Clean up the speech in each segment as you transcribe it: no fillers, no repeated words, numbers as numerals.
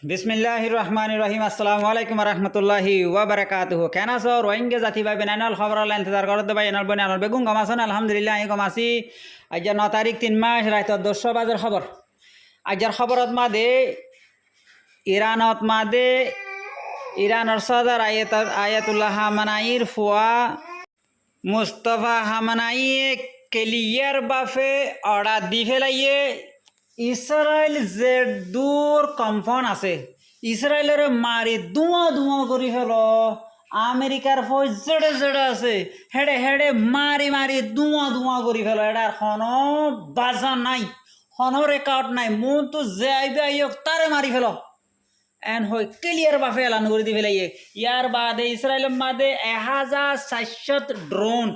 বিসমিল্লাহির রহমানির রহিম। আসসালামু আলাইকুম রহমতুল্লাহি ওয়া বারাকাতুহু। কেন আছো রোহিঙ্গা জাতি ভাই বেনাইনাল খবর ইন্তজার করতে ভাই এনাল বনে আনাল বেগুন গম আছেন? আলহামদুলিল্লাহ আমি গম আছি। আজ 9 তারিখ 3 মাস রাত 10 বাজের খবর। আজের খবরত মাদে ইরানের সদর আয়াতুল্লাহ হামানাইর ফুয়া মুস্তফা হামানাইয়ে ক্লিয়ার বাফে অর্ডার দি ফেলাইয়ে ইসরায়েল যে দূর কম্পন আছে ইসরায়েলের মারি ধোঁয়া ধোঁয়া করি ফেল। আমেরিকার ফৌজ জেড়ে জেড়ে আছে হেডে হেডে মারি মারি ধোঁয়া ধোঁয়া করি ফেল। এটার কোনো বাজা নাই, কোনো রেকর্ড নাই। মন তো যে আইবে আইয়ক তারে মারি ফেল এন হই ক্লিয়ার বাফে এলান করে দি ফেলাইয়ে। ইয়ার বাদে ইসরায়েলের মাদে 1400 ড্রোন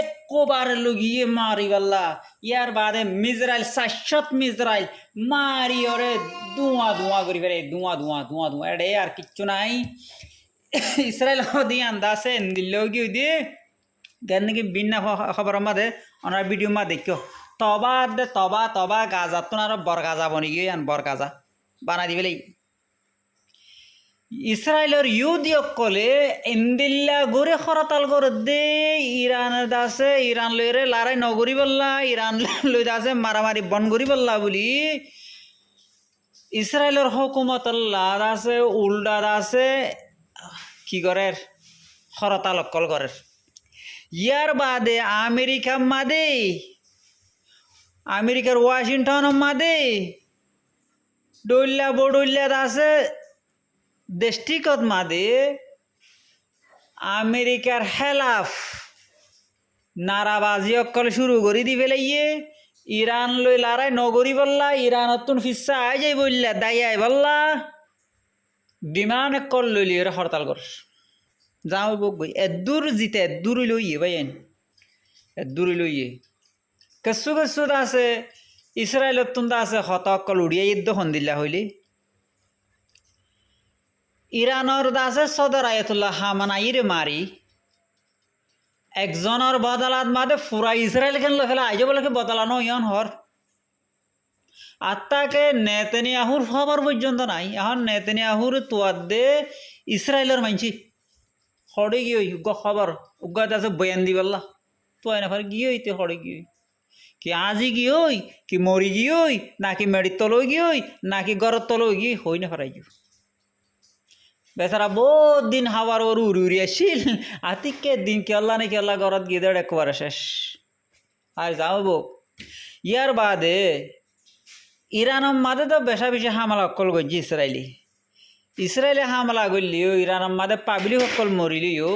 একবারে লগিয়ে মারি গেল্লা। ইয়ার বাদে মিজরাইল 400 মিজরাইল মারি ওরে ধোঁয়া ধোঁয়া করি ফেলে, ধোঁয়া ধোঁয়া ধোঁয়া ধোঁয়া। এডে আর কিচ্ছু নাই। ইসরায়েল দিয়ে আন্দাজে দিল্লেও কি দিয়ে দেন নাকি বিনা খবরের মাদে ওনার ভিডিও মা দেখো তবা দে তবা তবা গাজা তো আর বর গাজা বনি গিয়ে আন বর গাজা বানা দি ফেলাই। ইসরায়েলের ইউদিয়কলে ইন্দিল্লা গড়ে খরতাল করে দে ইরানের দাসে ইরান লইরে লারাই নগরি বললা, ইরান লই দাসে মারামারি বন করি বললা বলি ইসরায়েলের হুকুমতল্লা দাসে উল্টা দাসে কি করে খরতাল অকল করে। ইয়ার বাদে আমেরিকার ওয়াশিংটন মাদে ডইল্লা বডইল্লা দাসে দেশটিকত মাদে আমেরিকার হেলাফ নারাবাজি অকল শুরু করি দি ফেলাইয়ে ইরান লই লারাই নগরী বললা, ইরান অতুন ফিসা আই যাই বললা দাই আই বললা ডিমান্ড কল লইলি এরা হরতাল কর যাও বই এদূর জিতে এদূর লইয়ে ভাই এদূর লইয়ে কেসু কেসু আছে ইসরায়েলত তুন্দা আছে হত অকল উড়িয়ে ইদ্দ দিল্লা হইলি। ইরানোর দাসে সদর আয়াতুল্লাহ হামানাইরে মারি একজনের বদলাত মাদে ফুরা ইসরায়েল কেন ফেলা আইজ বলে বদলানো ইয়ন হর আত্মাকে নেতানিয়াহুর খবর পর্যন্ত নাই। এখন নেতানিয়াহুর তোয়ার দে ইসরায়েলের মানছি হরে গিয়ে উগ্র খবর উগ্র দাসে বয়ান দি বললা তো এনে ফার গিয়ে হইতে হরে গিয়ে কি আজি গিয়ে কি মরি গিয়ে নাকি মেডির তলই গিয়ে নাকি গড়ের তলই গিয়ে হই না ফারাই গিয়ে বেচারা বহুত দিন হাওয়ার ওর উড়ি উড়ি আসছিল আতিকে দিন কেল্লা নে কেল্লা ঘরত গিয়ে দেড় একবারে শেষ আর যাও বো। ইয়ার বাদে ইরানের মাদে তো বেশা বেশি হামলা অকল গজি ইসরায়েলে হামলা করলিও ইরানের মাদে পাবলিক অকল মরিলিও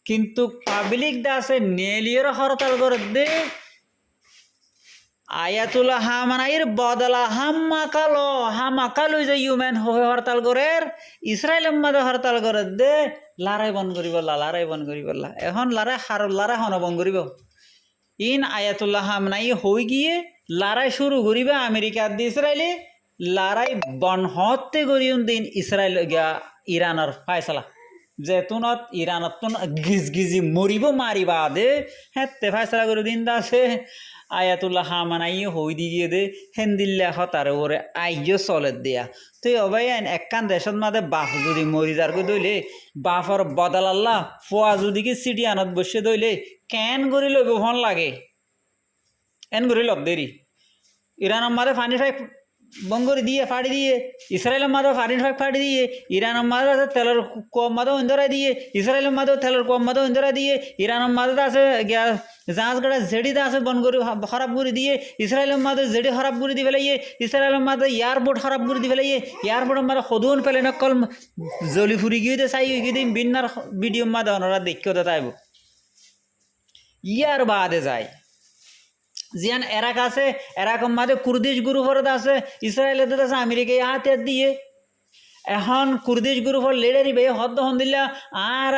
কিন্তু পাবলিক দাসে নেলিয়র হরতাল করে দে আয়াতুল্লাহ হামানাইর বদলা হামাকালো যে ইউম্যান হয়ে হরতাল করে ইসরায়েলের মাঝে হরতাল করে দে লারাই বন করিব লারাই বন করিব এখন লারাই হন বন করিব ইন আয়াতুল্লাহ হামানাই হই গিয়ে লারাই শুরু করিবে আমেরিকার দি ইসরায়েলে লারাই বন হতে করিউন দিন ইসরায়েল ইরানের ফায়সালা যেতুনত ইরানত গিজ গিজি মরিব মারিবা দে হেতে ফায়সালা করে দিন দাসে আয়াতুল্লাহ হামানাই হই দি গিয়ে দে হেন্দিল্লা হতারে ওরে আইয় চলে দেয়া তুই অবাই আইন একখান দেশত মাদে বাপ যদি মরি যার করে দইলে বাপর বদল আল্লাহ ফুয়া যদি কি সিটি আনত বসে দইলে কেন করি লইব ফোন লাগে এন করি লব দেরি ইরানের মাদে ফানি ফাই বঙ্গরি দিয়ে ফাড়ি দিয়ে ইসরায়েলের মাদে ফানি ফাই ফাড়ি দিয়ে ইরানের মাদে আছে তেলের কম মাদেও ইন্দরা দিয়ে ইসরায়েলের মাদেও তেলের কম মাদেও ইন্দরা দিয়ে ইরানের মাদে আছে জাহাজ গাড়া জেডিতে আছে বন করে খারাপ করে দিয়ে ইসরায়েলের মাদে জেডি খারাপ করে দিয়ে ফেলাইয়ে ইসরায়েলের মাদে এয়ারপোর্ট খারাপ করে দিয়ে ফেলাইয়ে এয়ারপোর্টের মাদে সদুন ফেলে নকল জলি ফুরি গিয়ে চাই গিয়ে দিন বিন্নার ভিডিও মাদে ওনারা দেখিও দেতাইব। ইয়ার বাদে যায় জিয়ান এরাক আছে এরাকম মাদে কুর্দিশ গ্রুপের আছে ইসরায়েলের আছে আমেরিকা হাতে দিয়ে এখন কুর্দিশ গ্রুপের লেডারি বে হদ্দ হন দিলা আর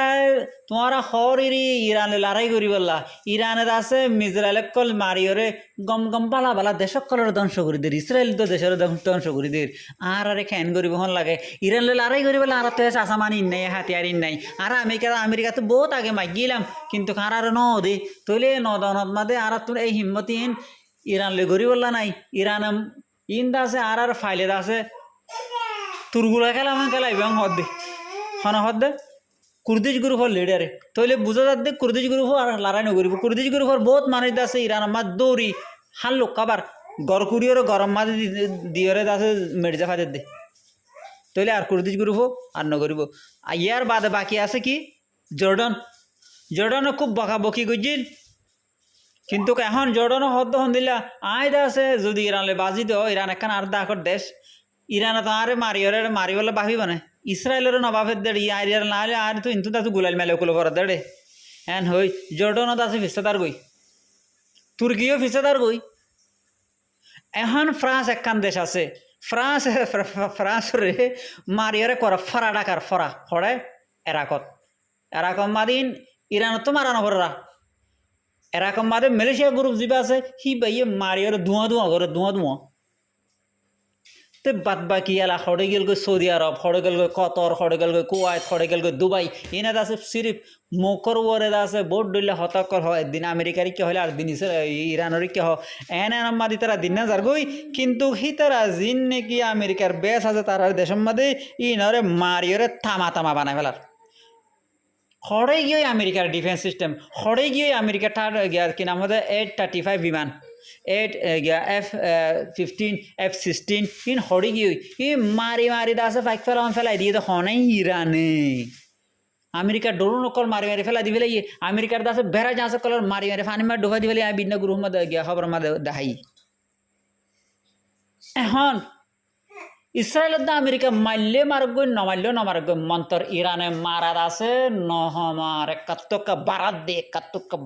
তোমারা হরিরি ইরানে লড়াই করি বললা ইরানের আছে মিজরাইল কল মারিওরে গম গম বালা বালা দেশকলের ধ্বংস করে দির ইসরায়েল তো দেশের ধ্বংস করে দির আর খেন করিব হন লাগে ইরানলে লড়াই করি বলে আর তো আসামান ইন নাই হাতিয়ার ইন নাই আর আমেরিকা তো বহুত আগে মাগিলাম কিন্তু আর ন দে তৈলে নদনত মাদে আর তোর এই হিম্মতিহীন ইরান লে গরি বললা নাই ইরান ইন আছে আর ফাইলে আছে তুরগুলা খেলাই এবং হদ দে হন হদ দে কুর্দিশ গ্রুপর লিডারে তইলে বুঝা যাত দে কুর্দিশ গ্রুপ আর লড়াই নকরিব কুর্দিশ গ্রুপর বহুত মানুষ আছে ইরান মাত দৌড়ি হান লোক কাবার গড়কুড়িওর গরম মাঝে দিয়রে আছে মির্জা ফাদের দে তইলে আর কুর্দিশ গ্রুপ আর নকরিব ইয়ার বাদে বাকি আছে কি জর্ডানও খুব বকাবকি করছিল কিন্তু এখন জর্ডানও হদ্দ হন দিলা আয়দা আছে যদি ইরানলে বাজি দেও ইরান একখান আর দাকর দেশ ইরান তো আরে মারিবলে বাহিব না ইসরায়েলের নবাবের দেড় ইয়ার না হলে আর তো ইন্তু তাতে গুলাল মেলে কুলো করার দেড়ে হ্যাঁ হই জর্ডানত আছে ফিসাদার গই তুর্কিও ফিসাদার গই এখন ফ্রান্স একখান দেশ আছে ফ্রান্স রে মারিয়ারে করা ফরা ডাকার ফরা ফড়ে এরাকম মাদিন ইরানত তো মারানো ফরা এরকম মাদে মালয়েশিয়া গ্রুপ যা আছে হি বাইয়ে মারিয়ারে ধোঁয়া করে ধোঁয়া তো বাদ বাকি এলা হড়ে গেল গই সৌদি আরব হড়ে গেল গই কতর হড়ে গেল গই কুয়াত হড়ে গেল গই দুবাই এনাদ আছে সিরিফ মোকর ওরে আছে বোর্ড ডইলে হতাকর হয় একদিন আমেরিকার কি হলে আর দিন ইরানের কি হয় এনে মাদি তারা দিন না যার গই কিন্তু হি তারা জিন নাকি আমেরিকার বেশ আছে তার দেশের মধ্যে ইনরে মারিয়রে থামা বানাই ফেলার হড়ে গিয়ে আমেরিকার ডিফেন্স সিস্টেম হড়ে গিয়ে আমেরিকার কি নাম হচ্ছে 835 বিমান 8 F-15 F-16 ইন হড়ে গিয়ে ই মারি দাসে ফাইক ফেলাই দিয়ে তো হনাই ইরানে আমেরিকার ডরুন কল মারি ফেলাই দি ফেলাই আমেরিকার দাসে বেড়া যাচ্ছে কলর মারি ফানি মার ঢোকা দি ফেলে বিন্ন গ্রুপ মধ্যে গিয়া খবর মধ্যে দেখাই এখন ইসরায়েলের দা আমেরিকা মারলে মারগ নমারলেও নমারগ মন্তর ইরানে মারার আছে নহমার একাত্তকা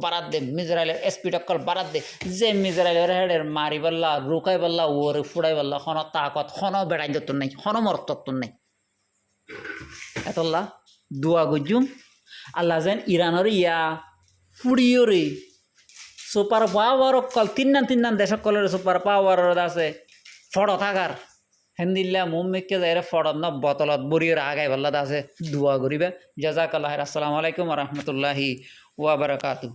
বারাত দে মিজরাইলের স্পিড অকল বারাত দে যে মিজরাইলের হেডের মারি বললা রুকাই বললা ওরে ফুড়াই বললা হন তাকত হন বেড়াই যত নাই হন মরতত নাই এতল্লা দোয়া গুজুম আল্লাহ যেন ইরানের ইয়া ফুড়িওরে সুপার পাওয়ার অকল তিন দেশ অকলের সুপার পাওয়ার আছে ফড় থাকার হেন্দিল্লা মুম্মিককে যাইরে ফড়ত ন বতলত বরিয়র আগাই ভাল্লাদ আছে দোয়া করিবে জাজাকাল্লাহ আসসালামু আলাইকুম ওয়া রাহমাতুল্লাহি ওয়া বারাকাতুহু।